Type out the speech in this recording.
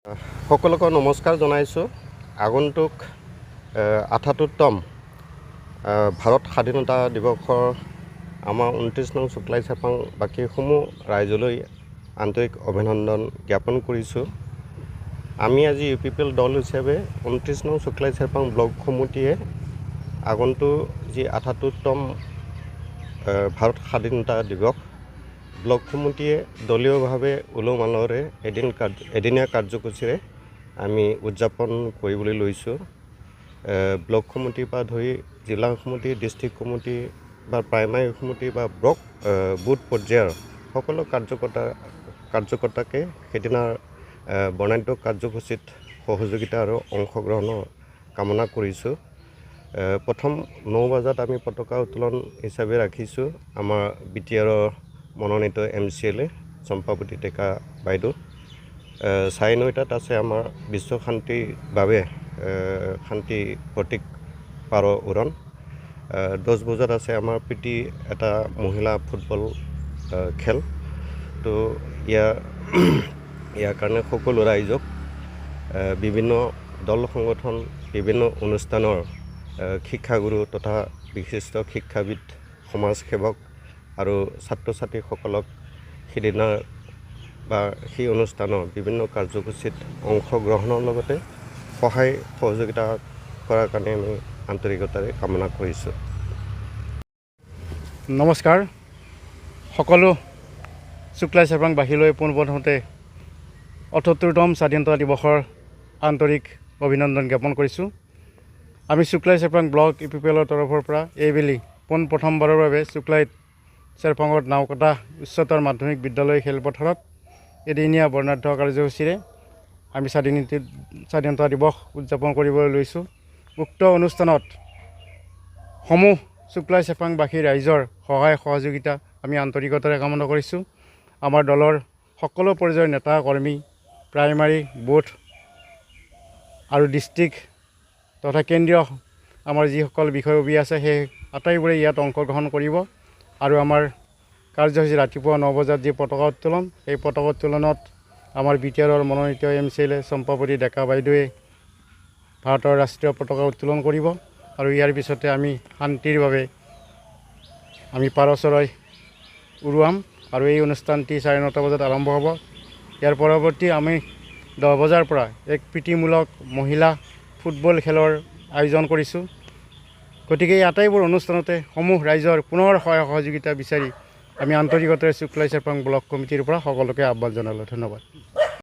সকলোকে নমস্কাৰ জনাইছোঁ। আগন্তুক ৭৮তম ভাৰত স্বাধীনতা দিৱসৰ আমাৰ ২৯ নং শুক্লাই চেৰপাং বাকীসমূহ ৰাইজলৈ আন্তৰিক অভিনন্দন জ্ঞাপন কৰিছোঁ। আমি আজি UPPL দল হিচাপে ২৯ নং শুক্লাই চেৰপাং ব্লক সমিতিয়ে আগন্তুক যি ৭৮তম ভাৰত স্বাধীনতা দিৱস ব্লক সমিতিয়ে দলীয়ভাৱে উলহ মালহেৰে এদিনীয়া কাৰ্যসূচীৰে আমি উদযাপন কৰিবলৈ লৈছোঁ। ব্লক সমিতিৰ পৰা ধৰি জিলা সমিতি, ডিষ্ট্ৰিক্ট কমিটি বা প্ৰাইমাৰী সমিতি বা বুথ পৰ্যায়ৰ সকলো কাৰ্যকৰ্তাকে সেইদিনাৰ বৰ্ণাঢ্য কাৰ্যসূচীত সহযোগিতা আৰু অংশগ্ৰহণৰ কামনা কৰিছোঁ। প্ৰথম ৯ বজাত আমি পতাকা উত্তোলন হিচাপে ৰাখিছোঁ আমাৰ BTR মনোনীত MCLA চম্পাৱতী ডেকা বাইদেউ। ৯:৩০ আছে আমাৰ বিশ্ব শান্তিৰ বাবে শান্তি প্ৰতীক পাৰ উৰণ। ১০ বজাত আছে আমাৰ প্ৰীতি এটা মহিলা ফুটবল খেল। তো ইয়াৰ কাৰণে সকলো ৰাইজক বিভিন্ন দল সংগঠন, বিভিন্ন অনুষ্ঠানৰ শিক্ষাগুৰু তথা বিশিষ্ট শিক্ষাবিদ, সমাজসেৱক আৰু ছাত্ৰ ছাত্ৰীসকলক সেইদিনা বা সেই অনুষ্ঠানৰ বিভিন্ন কাৰ্যসূচীত অংশগ্ৰহণৰ লগতে সহায় সহযোগিতা কৰাৰ কাৰণে আমি আন্তৰিকতাৰে কামনা কৰিছোঁ। নমস্কাৰ। সকলো শুক্লাই চেৰপাংবাসীলৈ পোনপ্ৰথমতে ৭৮তম স্বাধীনতা দিৱসৰ আন্তৰিক অভিনন্দন জ্ঞাপন কৰিছোঁ। আমি শুক্লাই চেৰপাং ব্লক UPPLৰ তৰফৰ পৰা এইবেলি পোনপ্ৰথমবাৰৰ বাবে শুক্লাই চেৰপাঙত নাওকটা উচ্চতৰ মাধ্যমিক বিদ্যালয় খেলপথাৰত এদিনীয়া বৰ্ণাঢ্য কাৰ্যসূচীৰে আমি স্বাধীনতা দিৱস উদযাপন কৰিবলৈ লৈছোঁ। উক্ত অনুষ্ঠানত সমূহ শুক্লাই চেৰপাংবাসী ৰাইজৰ সহায় সহযোগিতা আমি আন্তৰিকতাৰে কামনা কৰিছোঁ। আমাৰ দলৰ সকলো পৰ্যায়ৰ নেতা কৰ্মী, প্ৰাইমাৰী, বুথ আৰু ডিষ্ট্ৰিক্ট তথা কেন্দ্ৰীয় আমাৰ যিসকল বিষয়ববী আছে সেই আটাইবোৰে ইয়াত অংশগ্ৰহণ কৰিব। আৰু আমাৰ কাৰ্যসূচী ৰাতিপুৱা ৯ বজাত যি পতাকা উত্তোলন, এই পতাকা উত্তোলনত আমাৰ BTRৰ মনোনীত MCLA চম্পাৱতী ডেকা বাইদেৱে ভাৰতৰ ৰাষ্ট্ৰীয় পতাকা উত্তোলন কৰিব। আৰু ইয়াৰ পিছতে আমি শান্তিৰ বাবে আমি পাৰ চৰাই উৰুৱাম আৰু এই অনুষ্ঠানটি ৯:৩০ বজাত আৰম্ভ হ'ব। ইয়াৰ পৰৱৰ্তী আমি ১০ বজাৰ পৰা এক প্ৰীতিমূলক মহিলা ফুটবল খেলৰ আয়োজন কৰিছোঁ। গতিকে এই আটাইবোৰ অনুষ্ঠানতে সমূহ ৰাইজৰ পুনৰ সহায় সহযোগিতা বিচাৰি আমি আন্তৰিকতাৰে শুক্লাই চেৰপাং ব্লক কমিটিৰ পৰা সকলোকে আহ্বান জনালোঁ। ধন্যবাদ।